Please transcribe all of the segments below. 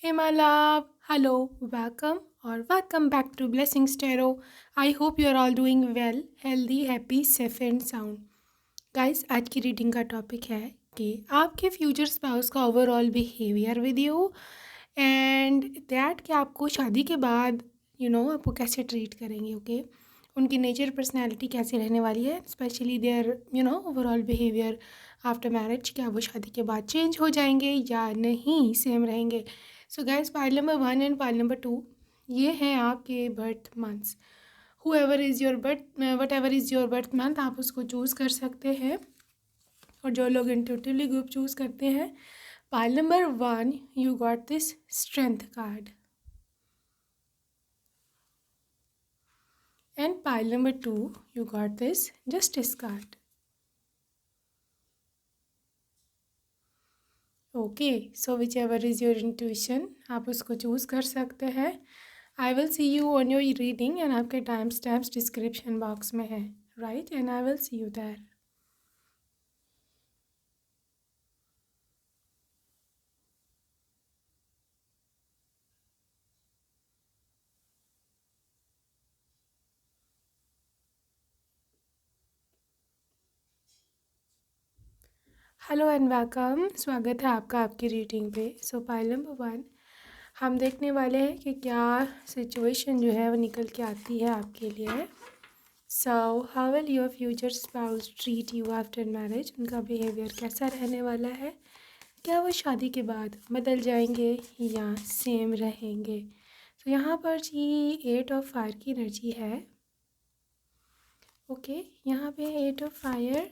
Hey, my love. Hello, welcome back to Blessings Tarot. I hope you are all doing well, healthy, happy, safe and sound. Guys आज की reading का topic है कि आपके future spouse का overall behaviour with you and that कि आपको शादी के बाद आपको कैसे ट्रीट करेंगे ओके उनकी नेचर पर्सनैलिटी कैसी रहने वाली है specially their overall behaviour after marriage क्या वो शादी के बाद चेंज हो जाएंगे या नहीं सेम रहेंगे। So guys pile number 1 and pile number 2 ये हैं आपके birth months. whoever is your birth whatever is your birth month आप उसको चूज़ कर सकते हैं और जो लोग इंट्यूटिवली ग्रुप चूज़ करते हैं pile number 1 you got this strength card and pile number 2 you got this justice card. Okay so whichever is your intuition आप उसको चूज़ कर सकते हैं। I will see you on your reading and आपके timestamps description box में है right and I will see you there. Hello and welcome, स्वागत है आपका आपकी रीडिंग पे। सो पाइल नंबर 1 हम देखने वाले हैं कि क्या सिचुएशन जो है वो निकल के आती है आपके लिए। So how will your future spouse treat you after marriage, उनका बिहेवियर कैसा रहने वाला है, क्या वो शादी के बाद बदल जाएंगे या सेम रहेंगे। तो यहाँ पर जी 8 ऑफ फायर की एनर्जी है। ओके यहाँ पे 8 of fire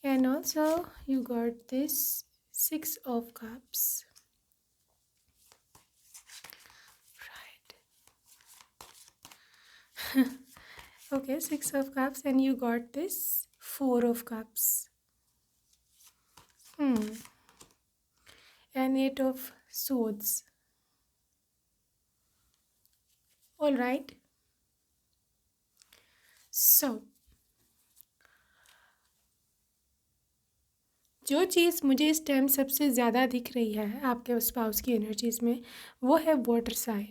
and also you got this 6 of cups, right? Okay, 6 of cups and you got this 4 of cups and 8 of swords. All right, so जो चीज़ मुझे इस टाइम सबसे ज़्यादा दिख रही है आपके स्पाउस की एनर्जीज़ में वो है water sign,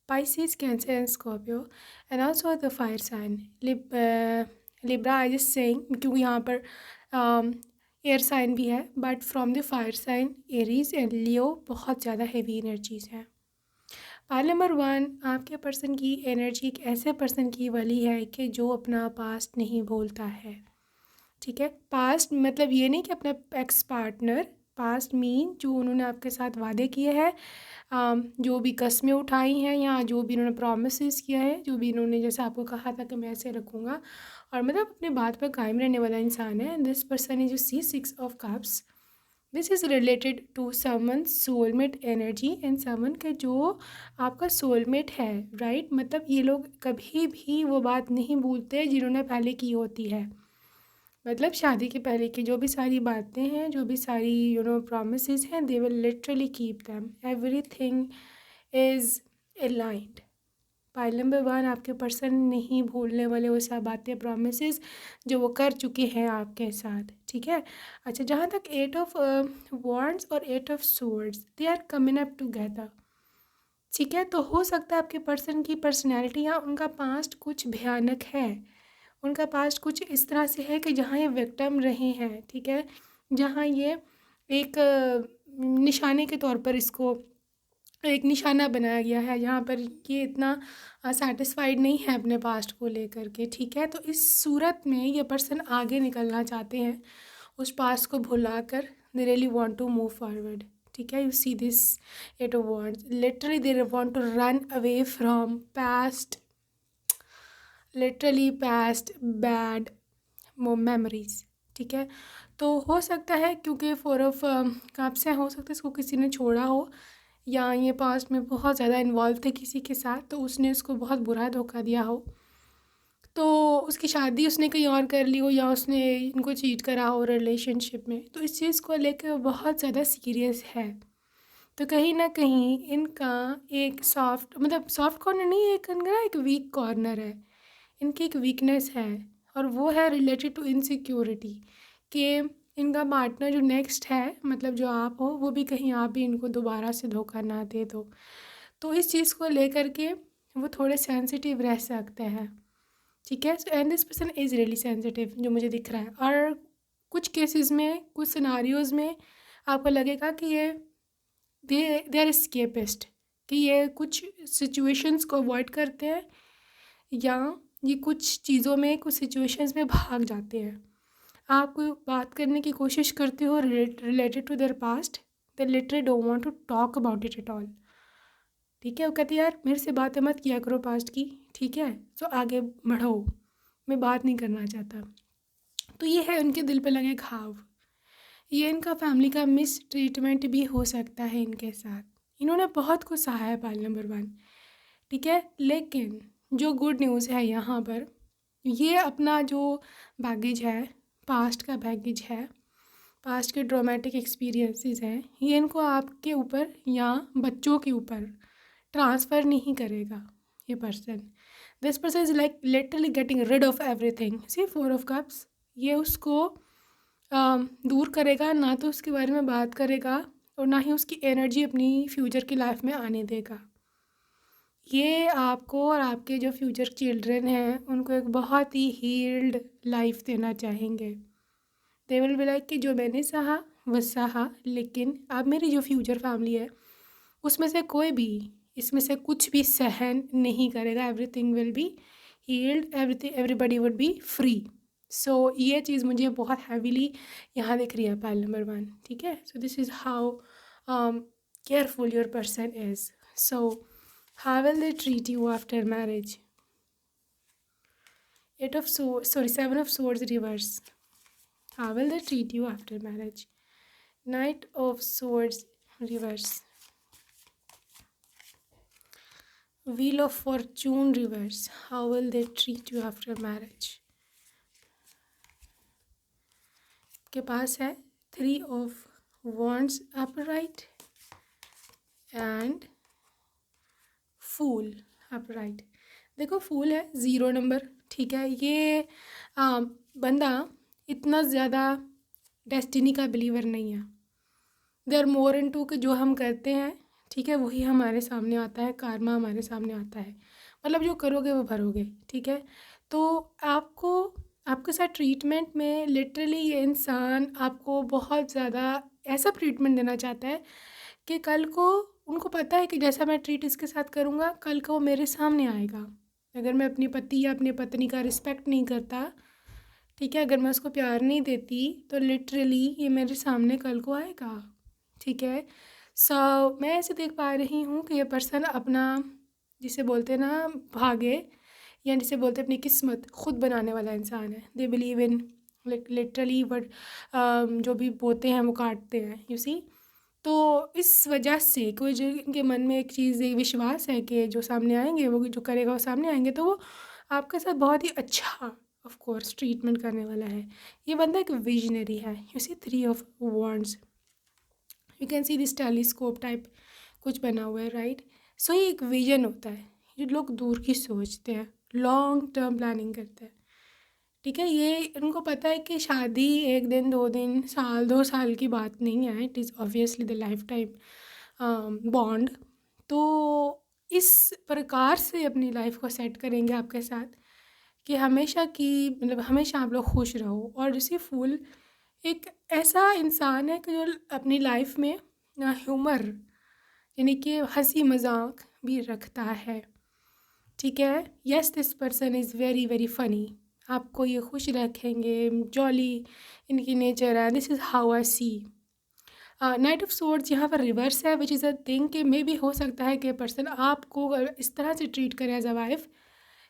Pisces, Cancer and Scorpio and also the fire sign Libra। I just saying क्योंकि यहाँ पर एयर साइन भी है but from the fire sign Aries and Leo बहुत ज़्यादा हेवी एनर्जीज हैं। पाइल नंबर 1 आपके पर्सन की एनर्जी एक ऐसे पर्सन की वाली है कि जो अपना पास्ट नहीं भूलता है। ठीक है, पास्ट मतलब ये नहीं कि अपना एक्स पार्टनर, पास्ट मीन जो उन्होंने आपके साथ वादे किए हैं, जो भी कस्में उठाई हैं या जो भी इन्होंने प्रॉमिसेस किया है, जो भी इन्होंने जैसे आपको कहा था कि मैं ऐसे रखूँगा और मतलब अपने बात पर कायम रहने वाला इंसान है। दिस पर्सन इज जो see 6 of cups, this is related to someone soulmate energy and someone के जो आपका सोलमेट है राइट। मतलब ये लोग कभी भी वो बात नहीं भूलते जिन्होंने पहले की होती है। मतलब शादी के पहले की जो भी सारी बातें हैं, जो भी सारी प्रॉमिसेस हैं, दे will literally keep them, everything is aligned. Pile number 1 आपके पर्सन नहीं भूलने वाले वो सब बातें, प्रॉमिसेस जो वो कर चुके हैं आपके साथ। ठीक है, अच्छा जहाँ तक 8 ऑफ वॉन्ड्स और 8 of swords, they are coming up together. ठीक है, तो हो सकता है आपके पर्सन की पर्सनैलिटी या उनका पास्ट कुछ भयानक है, उनका पास्ट कुछ इस तरह से है कि जहाँ ये विक्टिम रहे हैं। ठीक है, जहाँ ये एक निशाने के तौर पर इसको एक निशाना बनाया गया है, यहाँ पर ये इतना सेटिस्फाइड नहीं है अपने पास्ट को लेकर के। ठीक है, तो इस सूरत में ये पर्सन आगे निकलना चाहते हैं उस पास्ट को भुला कर। They really want to move forward. ठीक है, you see this 8 of wands, literally they want to run away from past, literally past bad memories. ठीक है, तो हो सकता है क्योंकि 4 ऑफ कप्स हैं, हो सकता है इसको किसी ने छोड़ा हो या ये पास्ट में बहुत ज़्यादा इन्वॉल्व थे किसी के साथ, तो उसने उसको बहुत बुरा धोखा दिया हो, तो उसकी शादी उसने कहीं और कर ली हो या उसने इनको चीट करा हो रिलेशनशिप में, तो इस चीज़ को लेकर बहुत ज़्यादा सीरियस है। तो कहीं ना कहीं इनका एक सॉफ्ट, मतलब सॉफ्ट कॉर्नर नहीं, एक इनका ना एक वीक कॉर्नर है, इनकी एक वीकनेस है और वो है रिलेटेड टू इनसिक्योरिटी। कि इनका पार्टनर जो नेक्स्ट है, मतलब जो आप हो, वो भी कहीं आप भी इनको दोबारा से धोखा ना दे दो। तो इस चीज़ को लेकर के वो थोड़े सेंसिटिव रह सकते हैं, ठीक है। And this person is really sensitive जो मुझे दिख रहा है। और कुछ केसेस में, कुछ सिनारियोज़ में आपको लगेगा कि ये दे आर एस्केपिस्ट, कि ये कुछ सिचुएशंस को अवॉइड करते हैं, या ये कुछ चीज़ों में, कुछ सिचुएशंस में भाग जाते हैं। आप कोई बात करने की कोशिश करते हो related to their past, they literally don't want to talk about it at all, ठीक है। वो कहती है यार मेरे से बातें मत किया करो पास्ट की, ठीक है, तो आगे बढ़ो, मैं बात नहीं करना चाहता। तो ये है उनके दिल पे लगे घाव। ये इनका फैमिली का मिस ट्रीटमेंट भी हो सकता है इनके साथ। इन्होंने बहुत कुछ सहा है पाल नंबर 1, ठीक है। लेकिन जो गुड न्यूज़ है यहाँ पर, ये अपना जो बैगेज है, पास्ट का बैगेज है, पास्ट के ट्रॉमेटिक एक्सपीरियंसेस हैं, ये इनको आपके ऊपर या बच्चों के ऊपर ट्रांसफ़र नहीं करेगा ये पर्सन। This person is like literally getting rid of everything. See 4 of cups, ये उसको दूर करेगा ना, तो उसके बारे में बात करेगा और ना ही उसकी एनर्जी अपनी फ्यूचर की लाइफ में आने देगा। ये आपको और आपके जो फ्यूचर चिल्ड्रन हैं उनको एक बहुत ही हील्ड लाइफ देना चाहेंगे। दे विल बी लाइक कि जो मैंने सहा वो सहा, लेकिन अब मेरी जो फ्यूचर फैमिली है उसमें से कोई भी इसमें से कुछ भी सहन नहीं करेगा। Everything will be healed, everything, everybody would be free. So ये चीज़ मुझे बहुत हैवीली यहाँ दिख रही है पाइल नंबर 1, ठीक है। सो this is how careful your person is. So how will they treat you after marriage? 7 of swords reverse. How will they treat you after marriage? Knight of swords reverse. Wheel of fortune reverse. How will they treat you after marriage? के पास है 3 of wands upright and fool upright. देखो fool है 0 number, ठीक है। ये बंदा इतना ज़्यादा डेस्टिनी का बिलीवर नहीं है। दे आर मोर इनटू कि जो हम करते हैं, ठीक है, वही हमारे सामने आता है, कार्मा हमारे सामने आता है, मतलब जो करोगे वो भरोगे, ठीक है। तो आपको आपके साथ ट्रीटमेंट में लिटरली ये इंसान आपको बहुत ज़्यादा ऐसा ट्रीटमेंट देना चाहता है कि कल को उनको पता है कि जैसा मैं ट्रीट इसके साथ करूँगा, कल को वो मेरे सामने आएगा। अगर मैं अपनी पति या अपनी पत्नी का रिस्पेक्ट नहीं करता, ठीक है, अगर मैं उसको प्यार नहीं देती, तो लिटरली ये मेरे सामने कल को आएगा, ठीक है। सो मैं ऐसे देख पा रही हूँ कि ये पर्सन अपना, जिसे बोलते हैं ना भाग्य, या जिसे बोलते हैं अपनी किस्मत, खुद बनाने वाला इंसान है। They believe in literally but जो भी बोते हैं वो काटते हैं, यू सी। तो इस वजह से कोई जो इनके मन में एक चीज़, एक विश्वास है कि जो सामने आएंगे, वो जो करेगा वो सामने आएंगे, तो वो आपके साथ बहुत ही अच्छा ऑफ कोर्स ट्रीटमेंट करने वाला है। ये बंदा एक विजनरी है। You see 3 of wands, you can see this telescope type कुछ बना हुआ है, राइट। सो ये एक विजन होता है। ये लोग दूर की सोचते हैं, लॉन्ग टर्म प्लानिंग करते हैं, ठीक है। ये उनको पता है कि शादी 1 दिन 2 दिन, साल 2 साल की बात नहीं है, it is obviously the life time bound. तो इस प्रकार से अपनी लाइफ को सेट करेंगे आपके साथ कि हमेशा की, मतलब हमेशा आप लोग खुश रहो। और जैसे फूल एक ऐसा इंसान है कि जो अपनी लाइफ में ह्यूमर, यानी कि हंसी मजाक भी रखता है, ठीक है। Yes, this person is very very funny. आपको ये खुश रखेंगे, जॉली इनकी नेचर है। This is how I see. Knight of swords यहाँ पर रिवर्स है, विच इज़ अ थिंग कि मे भी हो सकता है कि पर्सन आपको इस तरह से ट्रीट करे एज अ वाइफ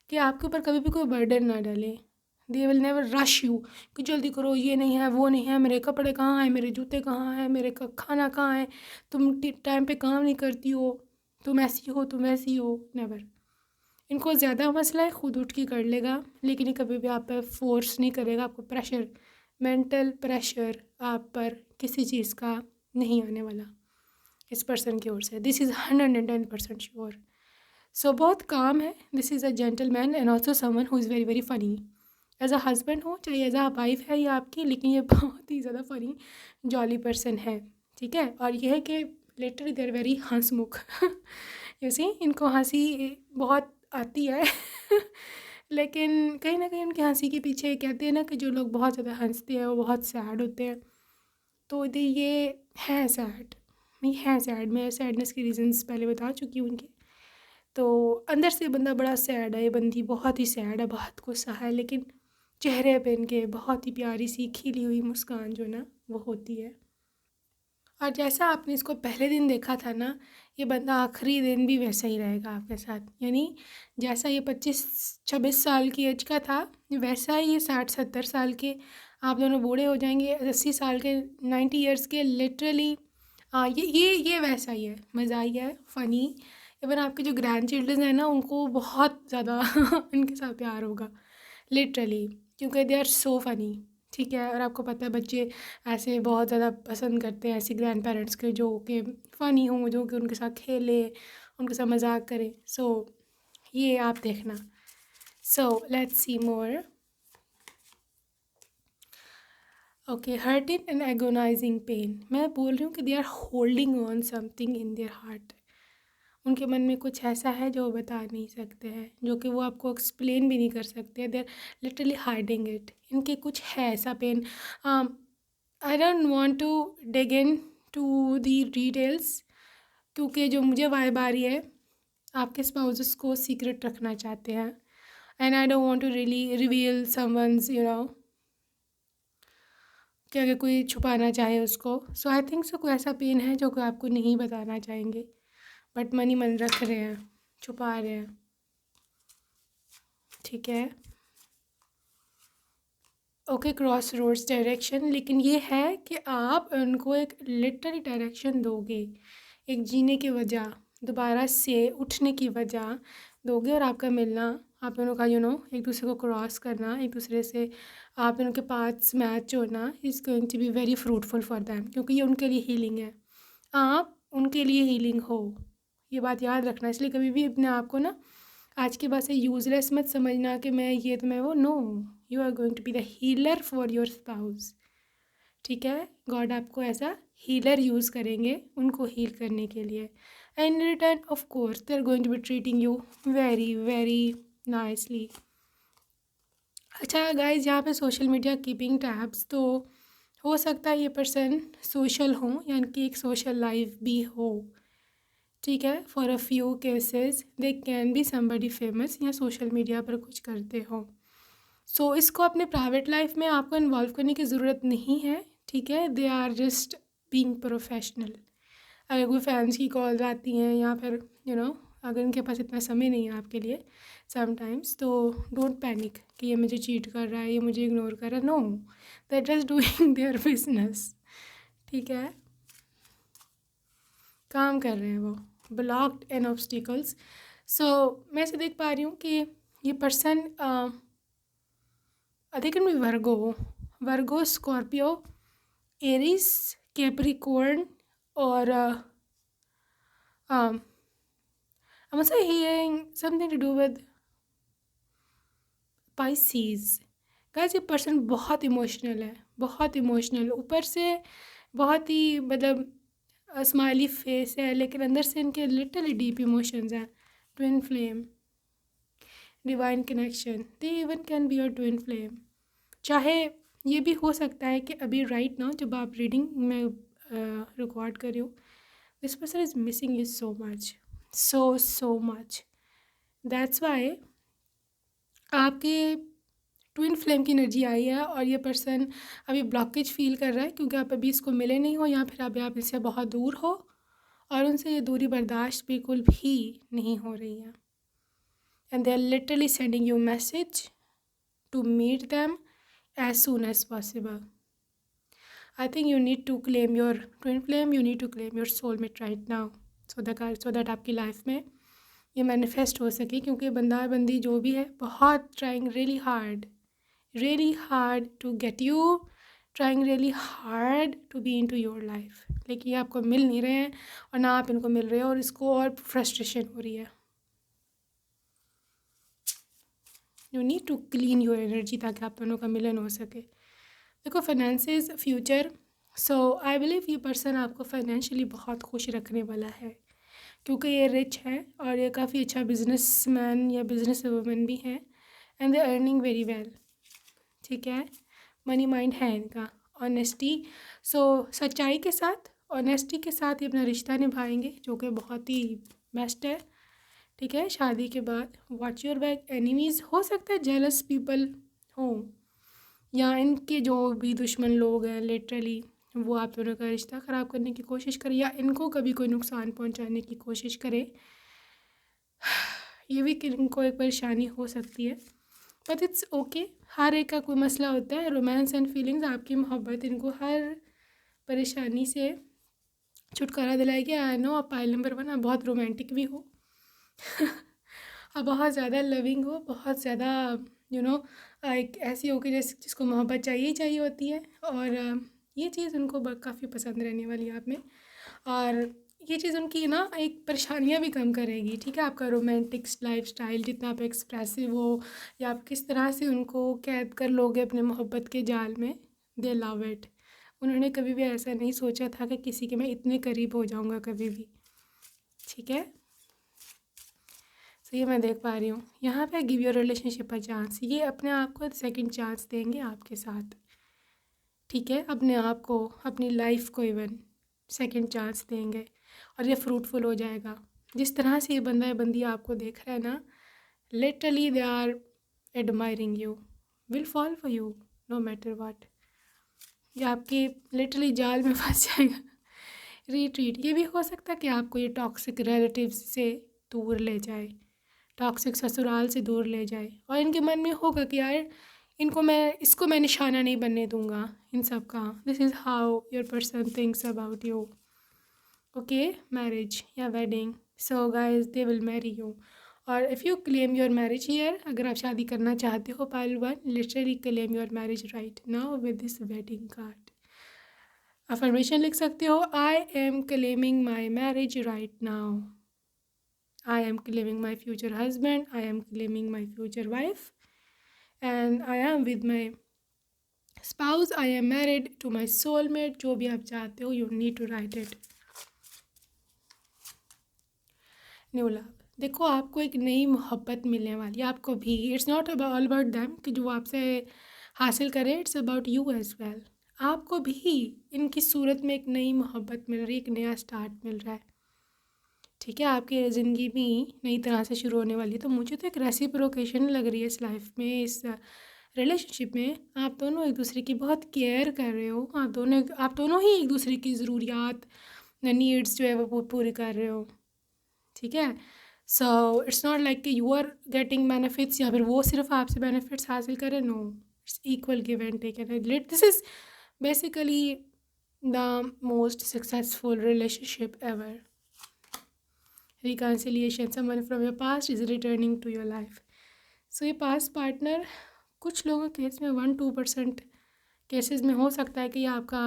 कि आपके ऊपर कभी भी कोई बर्डन ना डाले। They will never rush you कि जल्दी करो, ये नहीं है, वो नहीं है, मेरे कपड़े कहाँ हैं, मेरे जूते कहाँ हैं, मेरे खाना कहाँ है, तुम टाइम पे काम नहीं करती हो, तुम ऐसी हो, तुम वैसी हो। नेवर। इनको ज़्यादा मसला है, खुद उठ के कर लेगा, लेकिन ये कभी भी आप पर फोर्स नहीं करेगा। आपको प्रेशर, मेंटल प्रेशर आप पर किसी चीज़ का नहीं आने वाला इस पर्सन की ओर से। This is 110% sure. सो बहुत काम है। This is a gentleman and also someone who is very very funny, as a husband हो चाहे एज अ वाइफ है ये आपकी, लेकिन ये बहुत ही ज़्यादा फनी जॉली पर्सन है, ठीक है। और ये है कि लिटरली देर वेरी हंसमुख यू सी, इनको हंसी बहुत आती है लेकिन कहीं ना कहीं उनकी हंसी के पीछे कहते हैं ना कि जो लोग बहुत ज़्यादा हंसते हैं वो बहुत सैड होते हैं। तो ये है सैड, नहीं है सैड, मैं सैडनेस के रीजंस पहले बता चुकी हूँ उनके। तो अंदर से बंदा बड़ा सैड है, ये बंदी बहुत ही सैड है, बहुत गुस्सा है, लेकिन चेहरे पे इनके बहुत ही प्यारी सी खिली हुई मुस्कान जो ना वो होती है। और जैसा आपने इसको पहले दिन देखा था ना, ये बंदा आखिरी दिन भी वैसा ही रहेगा आपके साथ। यानी जैसा ये 25-26 साल की एज का था, वैसा ही ये 60-70 साल के आप दोनों बूढ़े हो जाएंगे, 80 साल के, 90 ईयर्स के लिटरली। हाँ, ये वैसा ही है, मज़ा ही है, फ़नी। इवन आपके जो ग्रैंड चिल्ड्रन हैं ना उनको बहुत ज़्यादा उनके साथ प्यार होगा लिटरली, क्योंकि दे आर सो फ़नी, ठीक है। और आपको पता है बच्चे ऐसे बहुत ज़्यादा पसंद करते हैं ऐसे ग्रैंड पेरेंट्स के जो कि फ़नी हों, जो कि उनके साथ खेले, उनके साथ मजाक करें। सो ये आप देखना। So let's see more. Okay, hurting and agonizing pain, मैं बोल रही हूँ कि they are holding on something in their heart. उनके मन में कुछ ऐसा है जो वो बता नहीं सकते हैं, जो कि वो आपको एक्सप्लेन भी नहीं कर सकते। They are literally hiding it, इनके कुछ है ऐसा pain. I don't want to dig into the details, क्योंकि जो मुझे वाइब आ रही है आपके स्पाउसेस को सीक्रेट रखना चाहते हैं, and I don't want to really reveal someone's कि अगर कोई छुपाना चाहे उसको। सो आई थिंक सो कोई ऐसा पेन है जो कि आपको नहीं बताना चाहेंगे, बट मन ही मन रख रहे हैं, छुपा रहे हैं, ठीक है। ओके, क्रॉस रोड्स डायरेक्शन, लेकिन ये है कि आप उनको एक लिटरली डायरेक्शन दोगे, एक जीने की वजह, दोबारा से उठने की वजह दोगे, और आपका मिलना, आप दोनों का एक दूसरे को क्रॉस करना, एक दूसरे से आप दोनों के पाथ्स मैच होना is going to be very fruitful for them, क्योंकि ये उनके लिए हीलिंग है, आप उनके लिए हीलिंग हो। ये बात याद रखना, इसलिए कभी भी अपने आप को ना आज के बाद से यूज़लेस मत समझना कि मैं ये तो मैं वो, no, you are going to be the healer for your spouse, ठीक है। गॉड आपको ऐसा हीलर यूज़ करेंगे उनको हील करने के लिए, and return of course they are going to be treating you very very nicely. अच्छा गाइज, यहाँ पे सोशल मीडिया कीपिंग टैब्स, तो हो सकता है ये पर्सन सोशल हो, यानी कि एक सोशल लाइफ भी हो, ठीक है। For a few cases they can be somebody famous, या सोशल मीडिया पर कुछ करते हो। सो इसको अपने प्राइवेट लाइफ में आपको इन्वॉल्व करने की ज़रूरत नहीं है, ठीक है। They are just being professional. अगर कोई फैंस की कॉल्स आती हैं, या फिर अगर उनके पास इतना समय नहीं है आपके लिए समटाइम्स, तो डोंट पैनिक कि ये मुझे चीट कर रहा है, ये मुझे इग्नोर कर रहा है, no, they just doing their business, ठीक है। काम कर रहे हैं वो, ब्लॉक्ड एंड ऑब्स्टिकल्स। सो मैं ऐसे देख पा रही हूँ कि ये पर्सन अधिक में वर्गो, स्कॉर्पियो, एरिस, कैप्रिकॉर्न, और I'm also hearing something to do with Pisces। Guys, ये पर्सन बहुत इमोशनल है, बहुत इमोशनल, ऊपर से बहुत ही मतलब स्माइली फेस है, लेकिन अंदर से इनके लिटरली डीप इमोशंस हैं। Twin flame, divine connection, they even can be your twin flame. चाहे ये भी हो सकता है कि अभी राइट नाउ जब आप रीडिंग में रिकॉर्ड कर रही हो, this person is missing you so much, so much. That's why आपके ट्विन फ्लेम की एनर्जी आई है, और ये पर्सन अभी ब्लॉकेज फील कर रहा है, क्योंकि आप अभी इसको मिले नहीं हो, या फिर अभी आप इससे बहुत दूर हो, और उनसे ये दूरी बर्दाश्त बिल्कुल भी नहीं हो रही है। And they are literally sending you message to meet them as soon as possible. I think you need to claim your twin flame, you need to claim your soulmate right now, so that आपकी life में ये manifest हो सके, क्योंकि बंदा बंदी जो भी है बहुत trying really hard to get you, trying really hard to be into your life, लेकिन ये आपको मिल नहीं रहे हैं, और ना आप इनको मिल रहे हो, और इसको और फ्रस्ट्रेशन हो रही है। You need to clean your energy ताकि आप दोनों का मिलन हो सके। देखो finances future, so I believe ये पर्सन आपको फाइनेंशियली बहुत खुश रखने वाला है क्योंकि ये रिच है और ये काफ़ी अच्छा बिजनेसमैन या बिजनेस वूमन भी है and they earning very well. ठीक है, मनी माइंड है इनका। ऑनेस्टी, सो सच्चाई के साथ ऑनेस्टी के साथ ये अपना रिश्ता निभाएंगे जो कि बहुत ही बेस्ट है। ठीक है, शादी के बाद वॉच योर बैक एनिमीज़, हो सकता है जेलस पीपल हों या इनके जो भी दुश्मन लोग हैं लिटरली वो आप दोनों का रिश्ता ख़राब करने की कोशिश करें या इनको कभी कोई नुकसान पहुंचाने की कोशिश करें। ये भी कि इनको एक परेशानी हो सकती है, बट इट्स ओके। हर एक का कोई मसला होता है। रोमांस एंड फीलिंग्स, आपकी मोहब्बत इनको हर परेशानी से छुटकारा दिलाएगी। आई नो आप पाइल नंबर 1 आप बहुत रोमांटिक भी हो आप बहुत ज़्यादा लविंग हो, बहुत ज़्यादा एक ऐसी हो कि जिसको मोहब्बत चाहिए ही चाहिए होती है। और ये चीज़ उनको काफ़ी पसंद रहने वाली है आप में, और ये चीज़ उनकी ना एक परेशानियाँ भी कम करेगी। ठीक है, आपका रोमांटिक लाइफ स्टाइल जितना आप एक्सप्रेसिव हो या आप किस तरह से उनको कैद कर लोगे अपने मोहब्बत के जाल में, दे लव इट। उन्होंने कभी भी ऐसा नहीं सोचा था कि किसी के मैं इतने करीब हो जाऊँगा कभी भी। ठीक है, तो ये मैं देख पा रही हूँ यहाँ पे। Give your relationship a chance, ये अपने आप को सेकंड चांस देंगे आपके साथ। ठीक है, अपने आप को, अपनी लाइफ को इवन सेकंड चांस देंगे और ये फ्रूटफुल हो जाएगा। जिस तरह से ये बंदा या बंदी आपको देख रहा है ना, literally they are admiring you, will fall for you no matter what. ये आपके लिटरली जाल में फंस जाएगा। रिट्रीट, ये भी हो सकता है कि आपको ये टॉक्सिक रिलेटिव्स से दूर ले जाए, टॉक्सिक ससुराल से दूर ले जाए, और इनके मन में होगा कि यार इसको मैं निशाना नहीं बनने दूंगा इन सब का। This is how your person thinks about you. Okay, marriage या wedding, so guys they will marry you. और if you claim your marriage here, अगर आप शादी करना चाहते हो, pile 1 literally claim your marriage right now with this wedding card. Affirmation लिख सकते हो, I am claiming my marriage right now, I am claiming my future husband, I am claiming my future wife, and I am with my spouse, I am married to my soulmate। जो भी आप चाहते हो, you need to write it। New love, देखो आपको एक नई मोहब्बत मिलने वाली है, आपको भी। It's not all about them कि जो आपसे हासिल करें, it's about you as well. आपको भी इनकी सूरत में एक नई मोहब्बत मिल रही है, एक नया स्टार्ट मिल रहा है। ठीक है, आपकी ज़िंदगी भी नई तरह से शुरू होने वाली है। तो मुझे तो एक रेसिप्रोकेशन लग रही है इस लाइफ में, इस रिलेशनशिप में। आप दोनों एक दूसरे की बहुत केयर कर रहे हो, आप दोनों ही एक दूसरे की ज़रूरियात, नीड्स जो है वो पूरी कर रहे हो। ठीक है, सो इट्स नॉट लाइक कि यू आर गेटिंग बेनिफिट्स या फिर वो सिर्फ आपसे बेनिफिट्स हासिल करें। No, it's equal give and take and let. This is basically the most successful relationship ever. reconciliation, someone from your past is returning to your life। so ये past partner कुछ लोगों के केस में 1-2% cases में हो सकता है कि ये आपका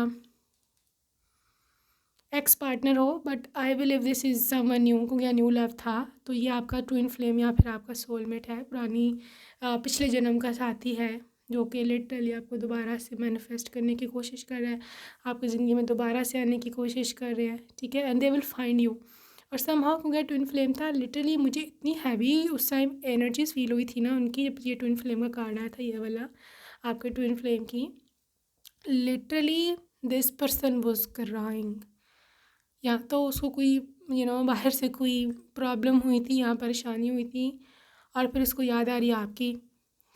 एक्स पार्टनर हो, but I believe this is someone new, क्योंकि या न्यू लव था तो ये आपका ट्विन फ्लेम या फिर आपका सोलमेट है, पुरानी पिछले जन्म का साथी है जो कि लिटरली आपको दोबारा से मैनिफेस्ट करने की कोशिश कर रहा है, आपकी ज़िंदगी में दोबारा से आने की कोशिश कर रहे हैं। ठीक है, and they will find you. और समहाउ क्योंकि ट्विन फ्लेम था, लिटरली मुझे इतनी हैवी उस टाइम एनर्जीज फील हुई थी ना उनकी, जब ये ट्विन फ्लेम का कार्ड आया था, ये वाला आपके ट्विन फ्लेम की। Literally this person was crying, या तो उसको कोई बाहर से कोई प्रॉब्लम हुई थी या परेशानी हुई थी, और फिर उसको याद आ रही है आपकी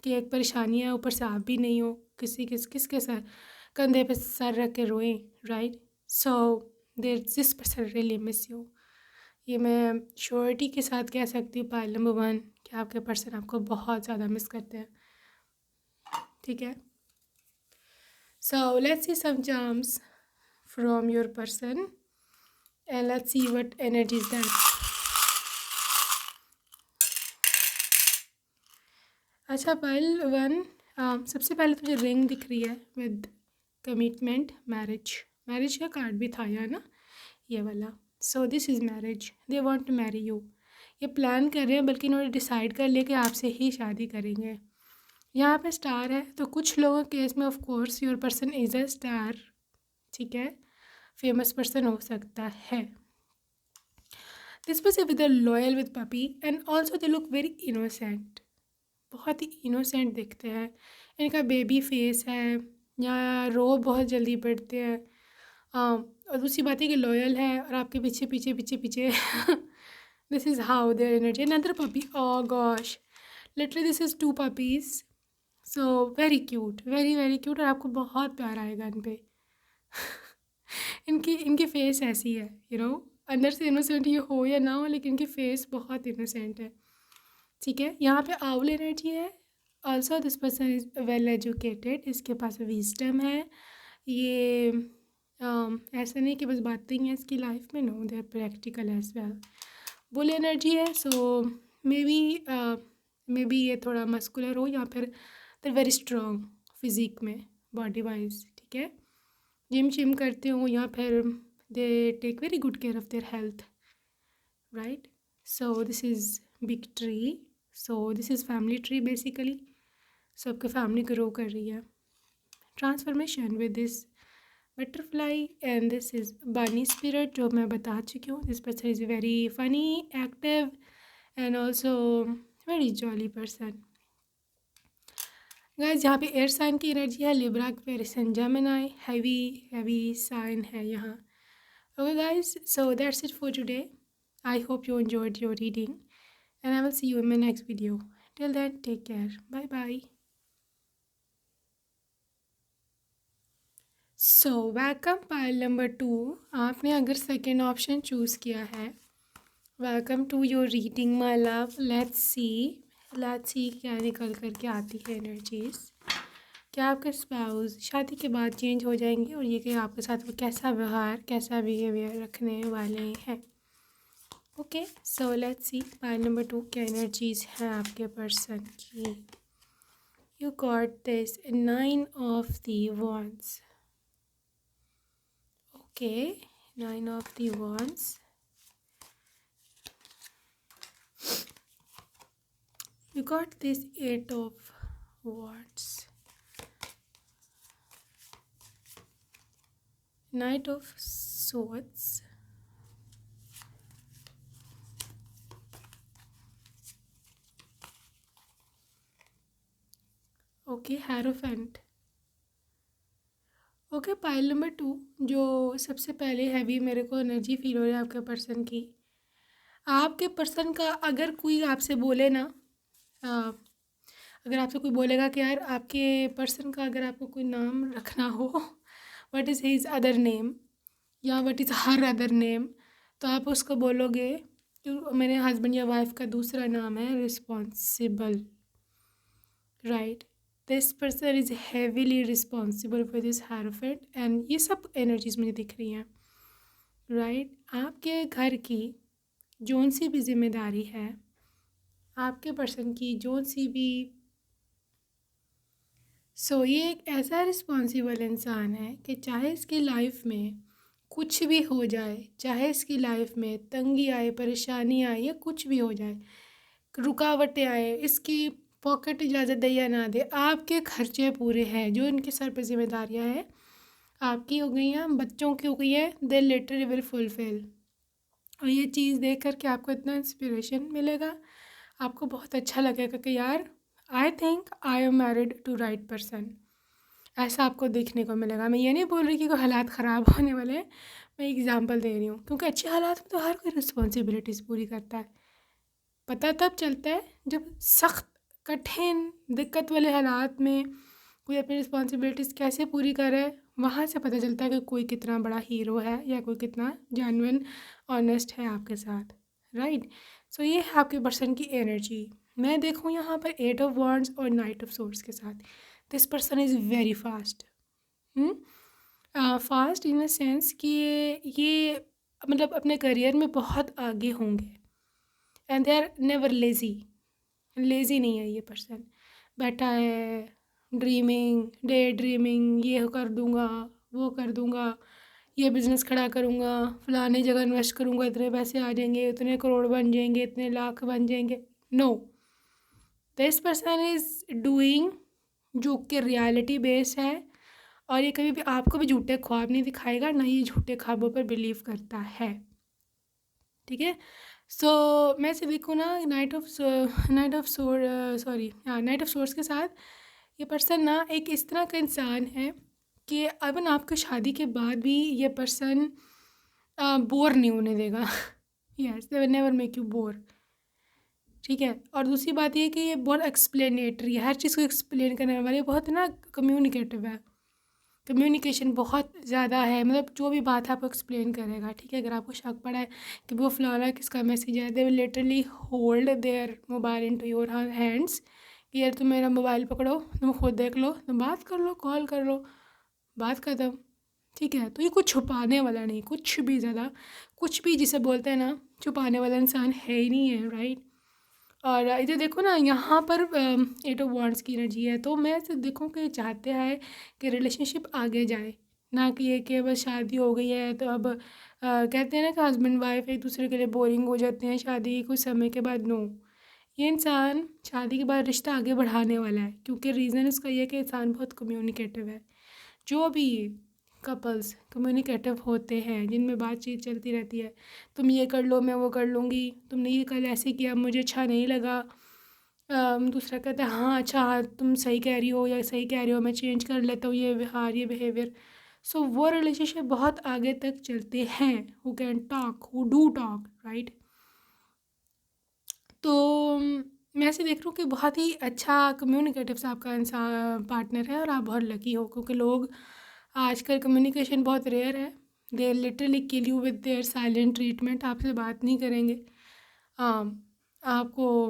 कि एक परेशानी है, ऊपर से आप भी नहीं हो, किसके सर कंधे पे सर रख के रोए, right. So there this person really miss you. ये मैं श्योरिटी के साथ कह सकती हूँ, पाइल नंबर 1, कि आपके पर्सन आपको बहुत ज़्यादा मिस करते हैं। ठीक है, so let's see some charms from your person and let's see what energy is that। अच्छा पाइल 1, सबसे पहले तुझे रिंग दिख रही है विद कमिटमेंट, मैरिज का कार्ड भी था या ना, ये वाला। So this is marriage, they want to marry you. ये प्लान कर रहे हैं, बल्कि इन्होंने डिसाइड कर लिया कि आपसे ही शादी करेंगे। यहाँ पे स्टार है, तो कुछ लोगों के केस में of course your person is a star, ठीक है, फेमस पर्सन हो सकता है। This person with a loyal with puppy and also they look very innocent, बहुत ही इनोसेंट दिखते हैं, इनका बेबी फेस है या रो बहुत जल्दी पड़ते हैं। और दूसरी बात है कि लॉयल है और आपके पीछे पीछे पीछे पीछे this is how their energy. Another puppy, oh gosh, literally this is 2 puppies, so very cute, very very cute, और आपको बहुत प्यार आएगा इन पे। इनकी इनकी फेस ऐसी है, अंदर से इनोसेंट ये हो या ना हो, लेकिन इनकी फेस बहुत इनोसेंट है, ठीक है। यहाँ पे आउल एनर्जी है। Also this person is well educated, इसके पास विजडम है। ये ऐसा नहीं कि बस बातें ही हैं इसकी लाइफ में, no, they are practical as well. Bull energy है, सो मे बी ये थोड़ा मस्कुलर हो या फिर दे वेरी स्ट्रॉन्ग फिजिक में, बॉडी वाइज, ठीक है, जिम शिम करते हो या फिर they take very good care of their health, right. So this is big tree, so this is family tree basically, सबके फैमिली ग्रो कर रही है। Transformation with this butterfly and this is bunny spirit, जो मैं बता चुकी हूँ। This person is very funny, active and also very jolly person. Guys, यहाँ पे एयर साइन की एनर्जी है, Libra, Aquarius and Gemini, heavy heavy sign है यहाँ। Okay guys, so that's it for today. I hope you enjoyed your reading and I will see you in my next video. Till then, take care. Bye bye. So, welcome pile number 2. आपने अगर second option choose किया है, welcome to your reading my love. Let's see क्या निकल कर के आती है एनर्जीज। क्या आपके स्पाउस शादी के बाद चेंज हो जाएंगे और ये कि आपके साथ वो कैसा व्यवहार, कैसा बिहेवियर रखने वाले हैं। Okay, so let's C pile number 2 क्या एनर्जीज हैं आपके पर्सन की। You got this 9 of the wands. Okay, 9 of the wands. You got this 8 of wands. Knight of swords. Okay, hierophant. Okay, pile number 2 जो सबसे पहले heavy मेरे को energy feel हो रही है आपके पर्सन की। आपके पर्सन का अगर कोई आपसे बोले ना, अगर आपसे कोई बोलेगा कि यार आपके पर्सन का अगर आपको कोई नाम रखना हो, what is his other name या what is her other name, तो आप उसको बोलोगे कि मेरे हस्बैंड या वाइफ का दूसरा नाम है responsible, right. This person is heavily responsible for this hierophant and ये सब एनर्जीज मुझे दिख रही हैं, राइट। आपके घर की जोन सी भी जिम्मेदारी है, आपके पर्सन की जोन सी भी, ये एक ऐसा रिस्पॉन्सिबल इंसान है कि चाहे इसकी लाइफ में कुछ भी हो जाए, चाहे इसकी लाइफ में तंगी आए, परेशानी आए या कुछ भी हो जाए, रुकावटें आए, इसकी पॉकेट इजाज़त दे या ना दे, आपके खर्चे पूरे हैं, जो इनके सर पर जिम्मेदारियां हैं आपकी हो गई हैं, बच्चों की हो गई है, दे लिटरली विल फुलफिल। और ये चीज़ देख कर के आपको इतना इंस्पिरेशन मिलेगा, आपको बहुत अच्छा लगेगा कि यार I think I am married to right person, ऐसा आपको देखने को मिलेगा। मैं ये नहीं बोल रही कि कोई हालात ख़राब होने वाले हैं, मैं एग्जांपल दे रही हूँ, क्योंकि अच्छे हालात में तो हर कोई रिस्पॉन्सिबिलिटीज़ पूरी करता है। पता तब चलता है जब सख्त, कठिन, दिक्कत वाले हालात में कोई अपनी रिस्पॉन्सिबिलिटीज़ कैसे पूरी करे, वहाँ से पता चलता है कि कोई कितना बड़ा हीरो है या कोई कितना जेन्युइन ऑनेस्ट है आपके साथ, राइट। सो ये है आपके पर्सन की एनर्जी। मैं देखूँ यहाँ पर 8 ऑफ वॉन्ड्स और नाइट ऑफ सोर्ड्स के साथ, this person is very fast. Fast in a sense कि ये मतलब अपने करियर में बहुत आगे होंगे and they are never lazy नहीं है ये पर्सन। बैठा है ड्रीमिंग, डे ड्रीमिंग, ये कर दूँगा, वो कर दूँगा, ये बिज़नेस खड़ा करूँगा, फलाने जगह इन्वेस्ट करूँगा, इतने पैसे आ जाएंगे, इतने करोड़ बन जाएंगे, इतने लाख बन जाएंगे। No, this person is doing जो कि रियलिटी बेस्ड है, और ये कभी भी आपको भी झूठे ख्वाब नहीं दिखाएगा, ना ये झूठे ख्वाबों पर बिलीव करता है। ठीक है। सो मैं से देखूँ ना, नाइट ऑफ सोर्स के साथ ये पर्सन ना एक इस तरह का इंसान है कि अवन आपको शादी के बाद भी ये पर्सन बोर नहीं होने देगा। Yes, they will never make you bore. ठीक है। और दूसरी बात ये कि ये बहुत एक्सप्लेनेटरी है, हर चीज़ को एक्सप्लेन करने वाले, बहुत ना कम्युनिकेटिव है, कम्युनिकेशन बहुत ज़्यादा है, मतलब जो भी बात है आपको एक्सप्लेन करेगा। ठीक है। अगर आपको शक पड़ा है कि वो फलाना किसका मैसेज है, they will literally hold their mobile in to your hands कि यार तुम मेरा मोबाइल पकड़ो, तुम खुद देख लो, तुम बात कर लो, कॉल कर लो, बात ख़त्म। ठीक है। तो ये कुछ छुपाने वाला नहीं, कुछ भी ज़्यादा, कुछ भी जिसे बोलते हैं ना, छुपाने वाला इंसान है ही नहीं है। राइट। और इधर देखो ना, यहाँ पर 8 ऑफ वांड्स की एनर्जी है, तो मैं ऐसे देखूँ कि चाहते हैं कि रिलेशनशिप आगे जाए, ना कि ये कि बस शादी हो गई है तो अब कहते हैं ना कि हस्बैंड वाइफ एक दूसरे के लिए बोरिंग हो जाते हैं शादी कुछ समय के बाद। नो, ये इंसान शादी के बाद रिश्ता आगे बढ़ाने वाला है, क्योंकि रीज़न इसका ये है कि इंसान बहुत कम्युनिकेटिव है। जो भी कपल्स कम्युनिकेटिव होते हैं, जिनमें बातचीत चलती रहती है, तुम ये कर लो, मैं वो कर लूँगी, तुमने ये कल ऐसे किया, मुझे अच्छा नहीं लगा, दूसरा कहता है हाँ अच्छा, हाँ तुम सही कह रही हो या सही कह रही हो, मैं चेंज कर लेता हूँ ये व्यवहार, ये बिहेवियर। सो वो रिलेशनशिप बहुत आगे तक चलते हैं, who can talk, who do talk. Right. तो मैं ऐसे देख रही हूँ कि बहुत ही अच्छा कम्युनिकेटिव सा आपका इंसान पार्टनर है, और आप बहुत लकी हो, क्योंकि लोग आजकल कम्युनिकेशन बहुत रेयर है। They literally kill you with their silent treatment, आपसे बात नहीं करेंगे, आपको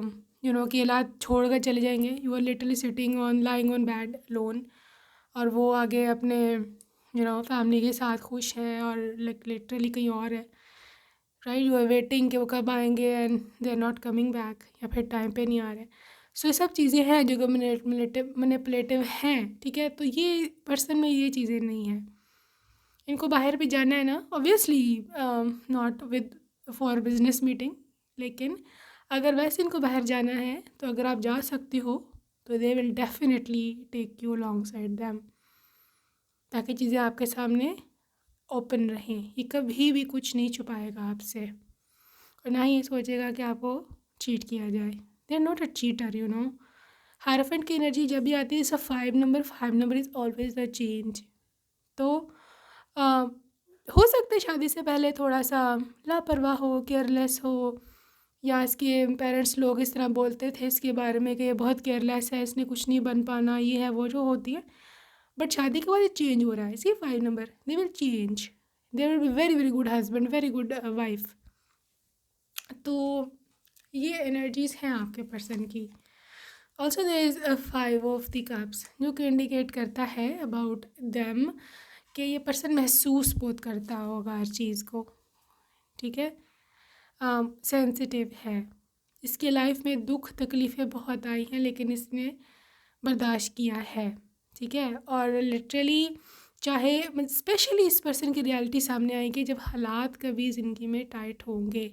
अकेला छोड़ कर चले जाएंगे। You are literally sitting on lying on bed lone, और वो आगे अपने फैमिली के साथ खुश हैं, और लिटरली कहीं और है। राइट। यू आर वेटिंग कि वो कब आएंगे, and they are not coming back, या फिर टाइम पे नहीं आ रहे। सो ये सब चीज़ें हैं जो मैनिपुलेटिव हैं। ठीक है। तो ये पर्सन में ये चीज़ें नहीं हैं। इनको बाहर भी जाना है ना, obviously not with for business meeting, लेकिन अगर वैसे इनको बाहर जाना है तो अगर आप जा सकते हो तो they will definitely take you alongside them, ताकि चीज़ें आपके सामने ओपन रहें। ये कभी भी कुछ नहीं छुपाएगा आपसे, और ना ही ये सोचेगा कि आपको चीट किया जाए। They are not a cheater, hierophant की एनर्जी जब भी आती है, इस 5 number is always the change. तो हो सकता है शादी से पहले थोड़ा सा लापरवाह हो, केयरलेस हो, या इसके पेरेंट्स लोग इस तरह बोलते थे इसके बारे में कि ये बहुत केयरलेस है, इसने कुछ नहीं बन पाना, ये है वो जो होती है। बट शादी के बाद ये चेंज हो रहा है। See 5 number, they will change, they will be very very good husband, very good wife. तो ये एनर्जीज़ हैं आपके पर्सन की। Also there is 5 of the cups, जो कि इंडिकेट करता है अबाउट देम कि ये पर्सन महसूस बहुत करता होगा हर चीज़ को। ठीक है। सेंसिटिव है, इसके लाइफ में दुख तकलीफ़ें बहुत आई हैं, लेकिन इसने बर्दाश्त किया है। ठीक है। और लिटरली चाहे स्पेशली इस पर्सन की रियलिटी सामने आएगी जब हालात कभी ज़िंदगी में टाइट होंगे,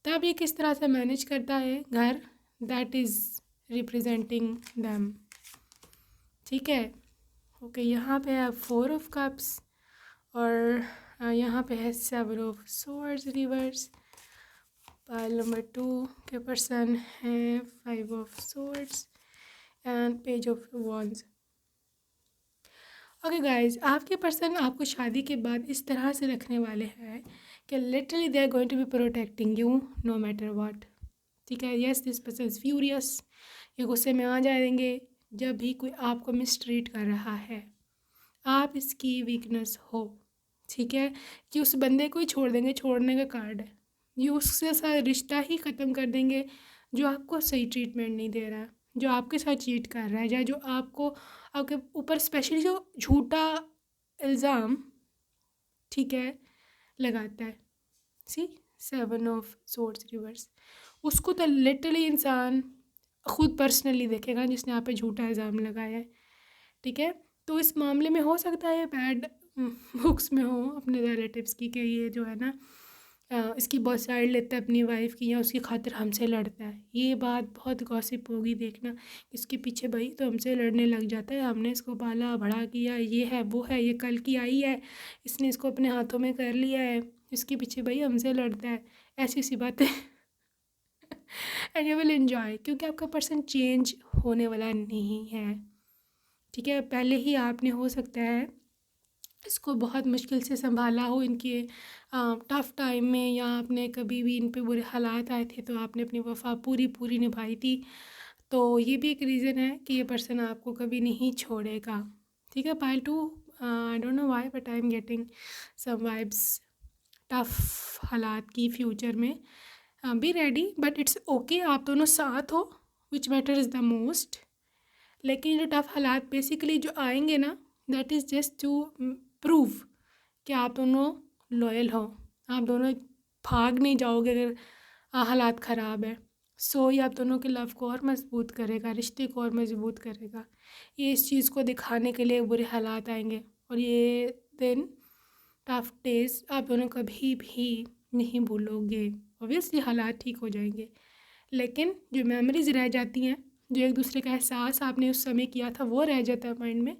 तब ये किस तरह से मैनेज करता है घर, दैट इज़ रिप्रेजेंटिंग दैम। ठीक है। ओके, यहाँ पे है 4 ऑफ कप्स, और यहाँ पे है 7 of swords reverse. Pile number 2 के पर्सन है 5 of swords and page of wands. Okay guys, आपके पर्सन आपको शादी के बाद इस तरह से रखने वाले हैं कि literally they are going to be protecting you no matter what. ठीक है। Yes, this person is furious, ये गुस्से में आ जाएंगे जब भी कोई आपको मिसट्रीट कर रहा है। आप इसकी वीकनेस हो। ठीक है। कि उस बंदे को ही छोड़ देंगे, छोड़ने का कार्ड है, ये उसके साथ रिश्ता ही ख़त्म कर देंगे जो आपको सही ट्रीटमेंट नहीं दे रहा है, जो आपके साथ चीट कर रहा है, या जो आपको आपके ऊपर स्पेशली जो झूठा इल्ज़ाम, ठीक है, लगाता है। सी 7 ऑफ सोर्ड्स रिवर्स, उसको तो लिटरली इंसान खुद पर्सनली देखेगा जिसने आप पे झूठा इल्ज़ाम लगाया है। ठीक है। तो इस मामले में हो सकता है बैड बुक्स में हो अपने रिलेटिव्स की कि ये जो है ना इसकी बहुत साइड लेता है अपनी वाइफ की, या उसकी खातिर हमसे लड़ता है। ये बात बहुत गॉसिप होगी, देखना। इसके पीछे भाई तो हमसे लड़ने लग जाता है, हमने इसको पाला बड़ा किया, ये है वो है, ये कल की आई है, इसने इसको अपने हाथों में कर लिया है, इसके पीछे भाई हमसे लड़ता है। ऐसी सी बातें एंड यू विल एंजॉय, क्योंकि आपका पर्सन चेंज होने वाला नहीं है। ठीक है, पहले ही आपने हो सकता है इसको बहुत मुश्किल से संभाला हो इनके टफ़ टाइम में, या आपने कभी भी इन पे बुरे हालात आए थे तो आपने अपनी वफ़ा पूरी पूरी निभाई थी। तो ये भी एक रीज़न है कि ये पर्सन आपको कभी नहीं छोड़ेगा। ठीक है, pile two, I don't know why but I am getting some vibes tough हालात की फ्यूचर में। Be ready, but it's okay, आप दोनों साथ हो, which matter is the most. लेकिन जो टफ़ हालात बेसिकली जो आएंगे ना, that is just to prove कि आप दोनों लॉयल हो, आप दोनों भाग नहीं जाओगे अगर हालात ख़राब है। सो ये आप दोनों के लव को और मजबूत करेगा, रिश्ते को और मजबूत करेगा। ये इस चीज़ को दिखाने के लिए बुरे हालात आएंगे, और ये दिन टफ डेज आप दोनों कभी भी नहीं भूलोगे। ऑब्वियसली हालात ठीक हो जाएंगे, लेकिन जो मेमोरीज रह जाती हैं, जो एक दूसरे का एहसास आपने उस समय किया था वो रह जाता है माइंड में,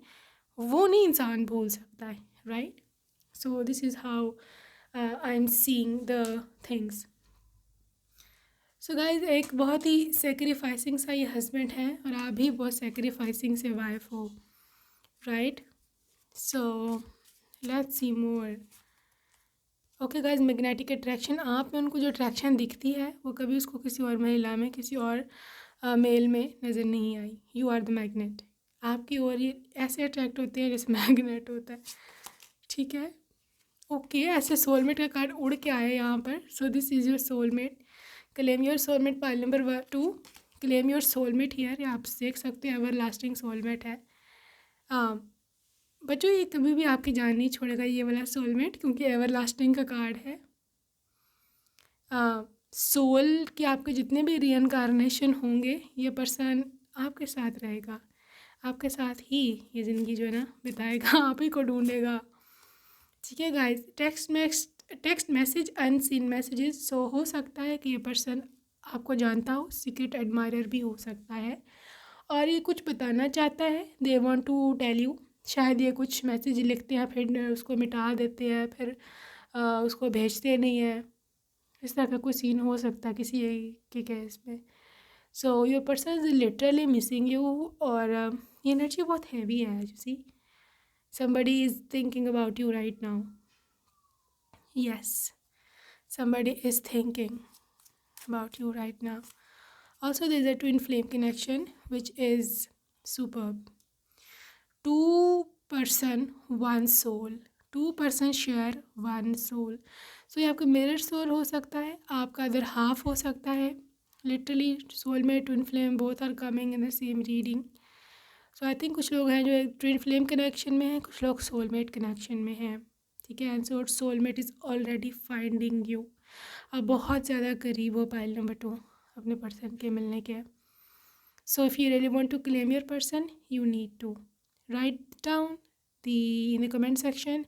वो नहीं इंसान भूल सकता है, right. So this is how I am seeing the things. So guys, एक बहुत ही सेक्रीफाइसिंग सा ये हस्बैंड है, और आप भी बहुत सेक्रीफाइसिंग से वाइफ हो, right. So let's see more. Okay guys, magnetic attraction, आप में उनको जो अट्रैक्शन दिखती है वो कभी उसको किसी और महिला में, किसी और मेल में नज़र नहीं आई। यू आर द मैग्नेट, आपकी ओर ये ऐसे अट्रैक्ट होते हैं जैसे मैग्नेट होता है। ठीक है, ओके, ऐसे सोलमेट का कार्ड उड़ के आया यहाँ पर। सो this is your soulmate, claim your soulmate. Pile number 2, claim your soulmate here. आप देख सकते हैं एवर लास्टिंग सोलमेट है। बच्चों, ये कभी भी आपकी जान नहीं छोड़ेगा ये वाला सोलमेट, क्योंकि एवर लास्टिंग का कार्ड है। सोल के आपके जितने भी रीइंकार्नेशन होंगे, ये पर्सन आपके साथ रहेगा, आपके साथ ही ये ज़िंदगी जो है ना बिताएगा, आप ही को ढूंढेगा। ठीक है guys, text message, unseen messages. So हो सकता है कि ये पर्सन आपको जानता हो, सीक्रेट एडमायरर भी हो सकता है, और ये कुछ बताना चाहता है, they want to tell you. शायद ये कुछ मैसेज लिखते हैं फिर उसको मिटा देते हैं, फिर उसको भेजते नहीं हैं। इस तरह का कोई सीन हो सकता है किसी के केस में। So your person is literally missing you, और ये एनर्जी बहुत हैवी है। You see, somebody is thinking about you right now. Yes, somebody is thinking about you right now. Also, there is a twin flame connection, which is superb. Two person, one soul. Two person share one soul. So ये आपका mirror soul हो सकता है, आपका other half हो सकता है। Literally soul में twin flame both are coming in the same reading. So I think कुछ लोग हैं जो एक ट्विन फ्लेम कनेक्शन में हैं, कुछ लोग सोलमेट कनेक्शन में हैं। ठीक है, and so soulmate is already finding you. आप बहुत ज़्यादा करीब हो पाइल नंबर 2 अपने पर्सन के मिलने के। So if you really want to claim your person, you need to write down in the comment section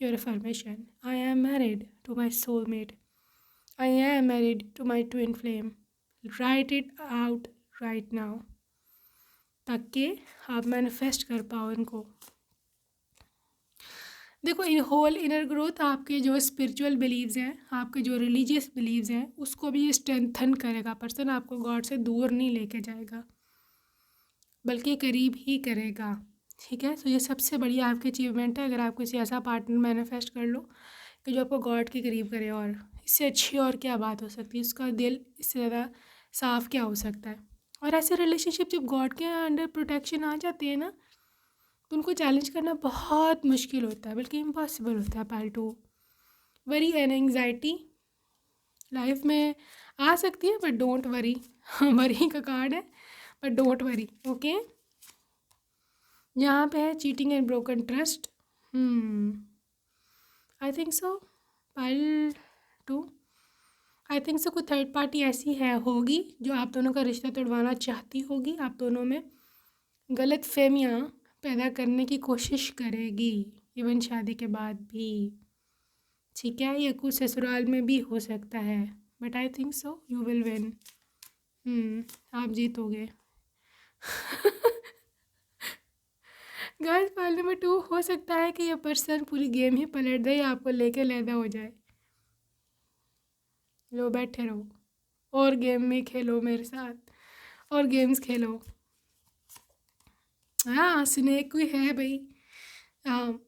your affirmation. I am married to my soulmate. I am married to my twin flame. Write it out right now, ताकि आप manifest कर पाओ इनको। देखो, in whole inner growth आपके जो spiritual beliefs हैं, आपके जो रिलीजियस बिलीव्स हैं, उसको भी ये स्ट्रेंथन करेगा। पर्सन आपको गॉड से दूर नहीं लेके जाएगा, बल्कि करीब ही करेगा। ठीक है, तो ये सबसे बड़ी आपकी अचीवमेंट है अगर आप किसी ऐसा पार्टनर मैनिफेस्ट कर लो कि जो आपको गॉड के करीब करे। और इससे अच्छी और क्या बात हो सकती है, उसका दिल इससे ज़्यादा साफ क्या हो सकता है। और ऐसे रिलेशनशिप जब गॉड के अंडर प्रोटेक्शन आ जाते हैं ना, तो उनको चैलेंज करना बहुत मुश्किल होता है, बल्कि इम्पॉसिबल होता है। Part 2, worry and anxiety life में आ सकती है, बट डोंट वरी। वरी का कार्ड है, बट डोंट वरी। ओके, यहाँ पे है cheating and broken trust. I think so pile 2, I think so कोई थर्ड पार्टी ऐसी है होगी जो आप दोनों का रिश्ता तोड़वाना चाहती होगी, आप दोनों में गलत फहमियाँ पैदा करने की कोशिश करेगी, इवन शादी के बाद भी। ठीक है, ये कुछ ससुराल में भी हो सकता है, but I think so you will win. आप जीतोगे। गर्ल्स पार्ट नंबर 2, हो सकता है कि ये पर्सन पूरी गेम ही पलट दे या आपको लेके लैदा हो जाए। लो बैठे रहो और गेम में खेलो मेरे साथ, और गेम्स खेलो। हाँ, स्नेक कोई है भाई। हाँ,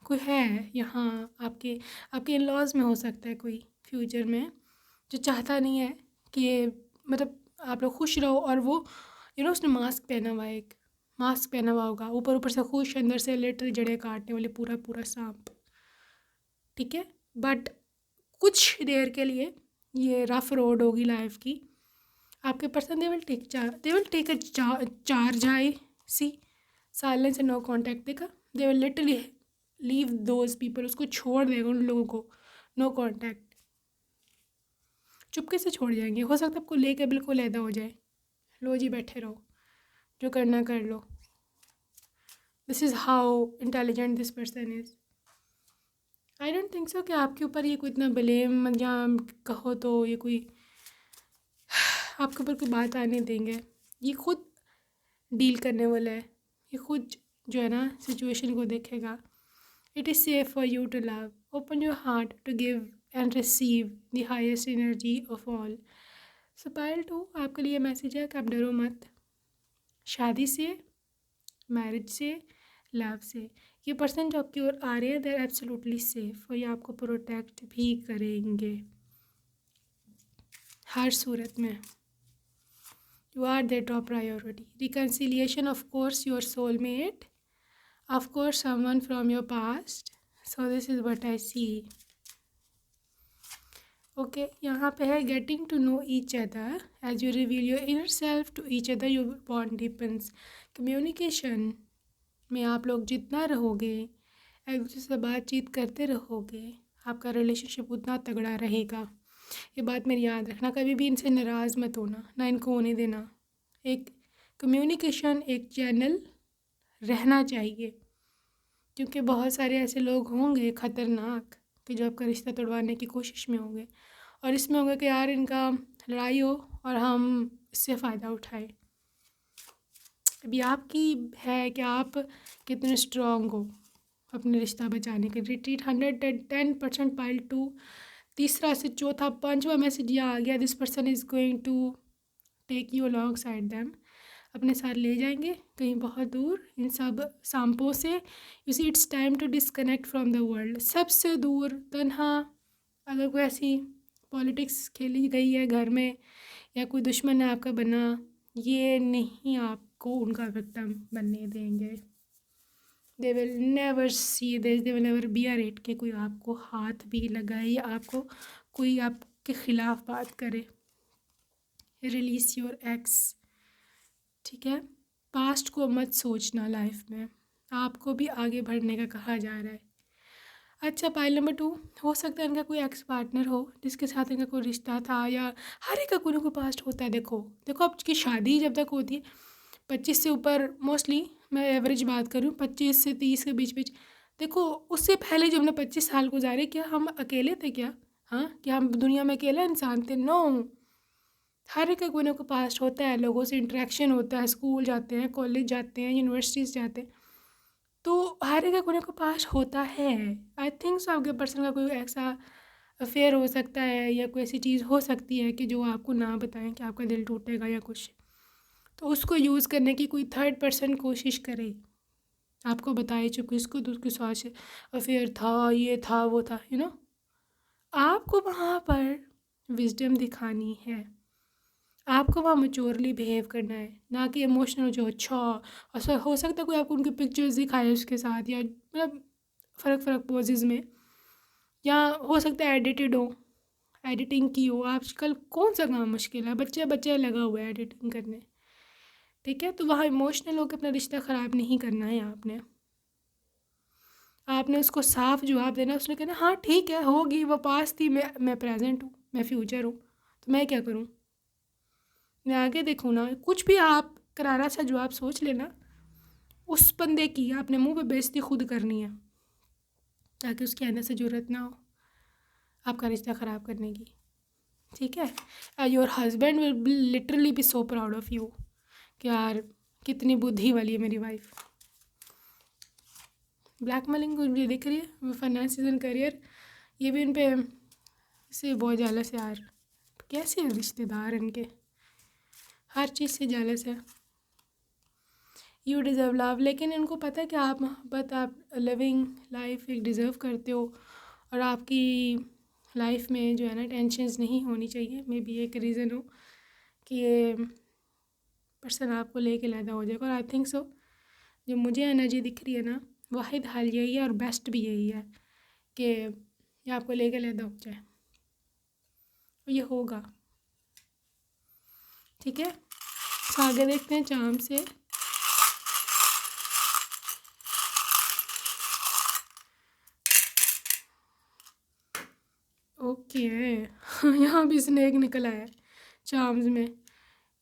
कोई है यहाँ आपके आपके इन लॉज में हो सकता है कोई फ्यूचर में, जो चाहता नहीं है कि ये मतलब आप लोग खुश रहो। और वो उसने मास्क पहना हुआ है, एक मास्क पहना हुआ होगा, ऊपर ऊपर से खुश, अंदर से लिटरली जड़े काटने वाले पूरा पूरा सांप। ठीक है, बट कुछ देर के लिए ये रफ रोड होगी लाइफ की। आपके person they will take a charge I see silence and no contact. देखा, they will literally leave those people, उसको छोड़ देगा उन लोगों को, नो कॉन्टैक्ट, चुपके से छोड़ जाएंगे। हो सकता है आपको लेके बिल्कुल ऐदा हो जाए। लो जी बैठे रहो, जो करना कर लो। This is how intelligent this person is. I don't think so कि आपके ऊपर ये कोई इतना ब्लेम या कहो तो ये कोई आपके ऊपर कोई बात आने देंगे। ये खुद डील करने वाला है, ये खुद जो है ना सिचुएशन को देखेगा। It is safe for you to love, open your heart to give and receive the highest energy of all. So pile 2, आपके लिए मैसेज है कि आप डरो मत। शादी से, मैरिज से, लव से, ये पर्सन जो आपकी ओर आ रहे हैं, दे आर एब्सोल्युटली सेफ, और ये आपको प्रोटेक्ट भी करेंगे हर सूरत में। You are their top priority. Reconciliation, of course, your soulmate. Of course, someone from your past. So this is what I see. Okay, यहाँ पे है getting to know each other. As you reveal your inner self to each other, your bond deepens. Communication में आप लोग जितना रहोगे, एक दूसरे से बातचीत करते रहोगे, आपका रिलेशनशिप उतना तगड़ा रहेगा। ये बात मेरी याद रखना, कभी भी इनसे नाराज़ मत होना, ना इनको होने देना। एक कम्युनिकेशन, एक चैनल रहना चाहिए, क्योंकि बहुत सारे ऐसे लोग होंगे ख़तरनाक कि जो आपका रिश्ता तोड़वाने की कोशिश में होंगे, और इसमें होगा कि यार इनका लड़ाई हो और हम इससे फ़ायदा उठाएं। अभी आपकी है कि आप कितने स्ट्रॉन्ग हो अपने रिश्ता बचाने के। रिट्रीट 110% पाइल 2, तीसरा से चौथा पांचवा मैसेज ये आ गया, this person is going to take you alongside them, अपने साथ ले जाएंगे कहीं बहुत दूर इन सब सांपों से। You see, it's time to disconnect from the world, सबसे दूर, तन्हा। अगर कोई ऐसी पॉलिटिक्स खेली गई है घर में, या कोई दुश्मन है आपका बना, ये नहीं आपको उनका विक्टिम बनने देंगे। They will never see this, they will never bear it कि कोई आपको हाथ भी लगाए या आपको कोई आपके ख़िलाफ़ बात करे। Release your x. ठीक है, पास्ट को मत सोचना लाइफ में, आपको भी आगे बढ़ने का कहा जा रहा है। अच्छा, पाइल नंबर 2, हो सकता है इनका कोई एक्स पार्टनर हो जिसके साथ इनका कोई रिश्ता था, या हर एक का कोई ना कोई पास्ट होता है। देखो देखो, आपकी शादी जब तक होती है 25 से ऊपर, मोस्टली मैं एवरेज बात करूँ 25 से 30 के बीच बीच, देखो उससे पहले जब हमने 25 साल गुजारे, क्या हम अकेले थे क्या? हाँ, क्या हम दुनिया में अकेला इंसान थे? नो, हर एक का कोई ना कोई पास्ट होता है, लोगों से इंटरेक्शन होता है, स्कूल जाते हैं, कॉलेज जाते हैं, यूनिवर्सिटीज़ जाते हैं, तो हर एक का कोई ना कोई पास्ट होता है। आई थिंक सो आपके पर्सन का कोई ऐसा अफेयर हो सकता है, या कोई ऐसी चीज़ हो सकती है कि जो आपको ना बताएं कि आपका दिल टूटेगा या कुछ, तो उसको यूज़ करने की कोई थर्ड पर्सन कोशिश करे, आपको बताए चुके इसको तो उसके साथ से अफेयर था, ये था, वो था, आपको वहाँ पर विजडम दिखानी है, आपको वहाँ मैच्योरली बिहेव करना है, ना कि इमोशनल जो अच्छा। ऐसा हो सकता है कोई आपको उनकी पिक्चर्स दिखाए उसके साथ, या मतलब फ़र्क पोजेज़ में, या हो सकता है एडिटेड हो, एडिटिंग की हो। आजकल कौन सा काम मुश्किल है, बच्चे बच्चे लगा हुआ है एडिटिंग करने। ठीक है, तो वहाँ इमोशनल होकर अपना रिश्ता ख़राब नहीं करना है। आपने उसको साफ जवाब देना। उसने कहना हाँ ठीक है, होगी, वो पास थी, मैं प्रेजेंट हूँ, मैं फ्यूचर हूँ, तो मैं क्या करूँ, मैं आगे देखूँ ना। कुछ भी आप करारा सा जवाब सोच लेना, उस बंदे की आपने मुंह पे बेइज्जती खुद करनी है। ताकि उसके अंदर से ज़रूरत ना हो आपका रिश्ता ख़राब करने की, ठीक है। Your husband will literally be so proud of you कि यार कितनी बुद्धि वाली है मेरी वाइफ। ब्लैकमेलिंग को भी दिख रही है, फाइनेंस एंड करियर, ये भी उन पे से बहुत जेलस है यार। कैसे हैं रिश्तेदार इनके, हर चीज़ से जेलस है। यू डिज़र्व लव, लेकिन इनको पता है कि आप मोहब्बत, आप लिविंग लाइफ एक डिज़र्व करते हो, और आपकी लाइफ में जो है ना टेंशन्स नहीं होनी चाहिए। मे बी एक रीज़न हो कि ये पर्सन आपको लेके लैदा हो जाएगा, और आई थिंक सो जो मुझे एनर्जी दिख रही है ना, वाहिद हल यही है और बेस्ट भी यही है कि ये आपको लेके लैदा हो जाए, और ये होगा, ठीक है। तो आगे देखते हैं चाम से। ओके यहाँ भी स्नेक निकला है चार्म्स में,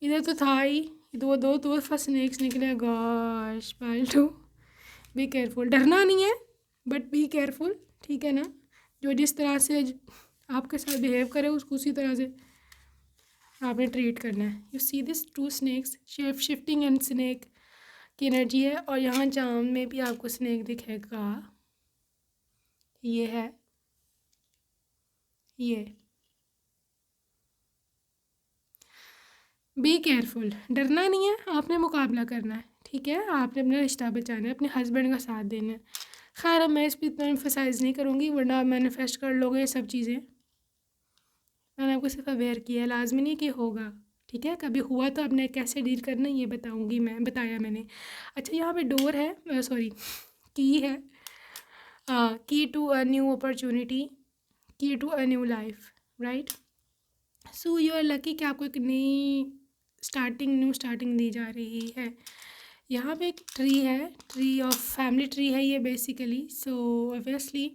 इधर तो था ही, दो दो दो फर्स्ट स्नेक्स निकले। गॉश पाल्टू, बी केयरफुल, डरना नहीं है बट बी केयरफुल, ठीक है ना। जो जिस तरह से आपके साथ बिहेव करे उसको उसी तरह से आपने ट्रीट करना है। You see this two snakes, shape shifting and snake की एनर्जी है, और यहाँ चाम में भी आपको स्नेक दिखेगा, ये है ये। बी केयरफुल, डरना नहीं है, आपने मुकाबला करना है, ठीक है। आपने अपना रिश्ता बचाना है, अपने हस्बैंड का साथ देना है। खैर अब मैं इस पर इतना एम्फोसाइज़ नहीं करूँगी, वरना आप मैनिफेस्ट कर लोगे ये सब चीज़ें। मैंने आपको सिर्फ अवेयर किया है, लाजमी नहीं कि होगा, ठीक है। कभी हुआ तो आपने कैसे डील करना है ये बताऊँगी मैं, बताया मैंने। अच्छा यहाँ पे डोर है, सॉरी की है, key to a new opportunity, key to a new life, right. So you are lucky कि आपको एक नई स्टार्टिंग, न्यू स्टार्टिंग दी जा रही है। यहाँ पे एक ट्री है, ट्री ऑफ फैमिली ट्री है ये बेसिकली। सो ऑब्वियसली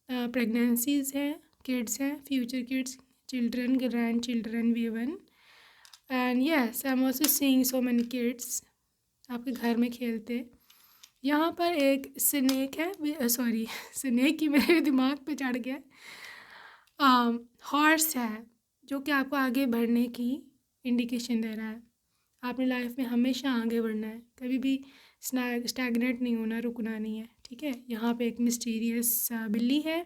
प्रेगनेंसीज हैं, किड्स हैं, future kids, children, grandchildren भी one, and yes I am also seeing so many kids आपके घर में खेलते। यहाँ पर एक स्नेक है, सॉरी स्नेक ही मेरे दिमाग पे चढ़ गया, हॉर्स है जो कि आपको आगे बढ़ने की इंडिकेशन दे रहा है। आपने लाइफ में हमेशा आगे बढ़ना है, कभी भी स्टैगनेट नहीं होना, रुकना नहीं है, ठीक है। यहाँ पे एक मिस्टीरियस बिल्ली है,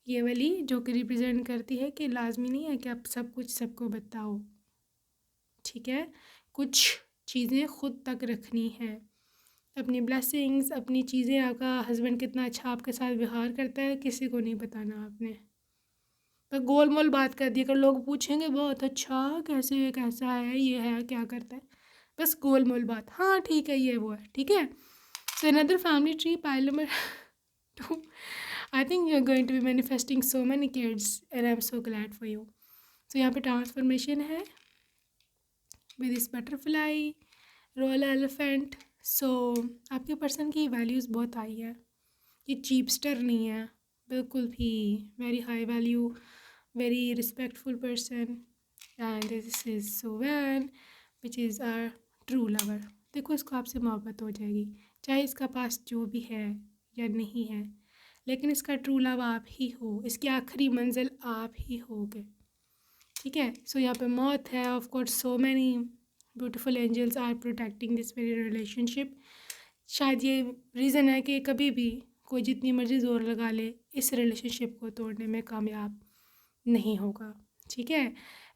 ये वाली, जो कि रिप्रेजेंट करती है कि लाजमी नहीं है कि आप सब कुछ सबको बताओ, ठीक है। कुछ चीज़ें खुद तक रखनी है, अपनी ब्लेसिंग्स, अपनी चीज़ें, आपका हस्बैंड कितना अच्छा आपके साथ व्यवहार करता है किसी को नहीं बताना आपने। पर गोल मोल बात कर दी, अगर लोग पूछेंगे बहुत अच्छा कैसे, कैसा है, ये है, क्या करता है, बस गोल मोल बात, हाँ ठीक है ये वो है, ठीक है। So another family tree, pile number 2, I think you are going to be manifesting so many kids and I am so glad for you. So यहाँ पे ट्रांसफॉर्मेशन है with this butterfly, royal elephant. So आपके person की values बहुत high है, ये चीपस्टर नहीं है बिल्कुल भी, very high value, very respectful person, and this is Sovan, which is our true lover। देखो इसको आपसे मोहब्बत हो जाएगी, चाहे इसका पास जो भी है या नहीं है, लेकिन इसका ट्रू लव आप ही हो, इसकी आखिरी मंजिल आप ही होगे, ठीक है। सो यहाँ पे मौत है, of course so many beautiful angels are protecting this very relationship. शायद ये रीज़न है कि कभी भी कोई जितनी मर्ज़ी ज़ोर लगा ले इस रिलेशनशिप को तोड़ने में कामयाब नहीं होगा, ठीक है।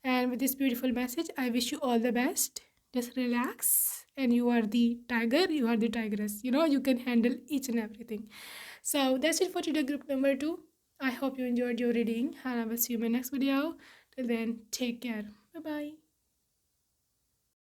And with this beautiful message I wish you all the best, just relax, and you are the tiger, you are the tigress, you can handle each and everything। So that's it for today, group number 2। I hope you enjoyed your reading, and I will see you in my next video. Till then, take care, bye bye।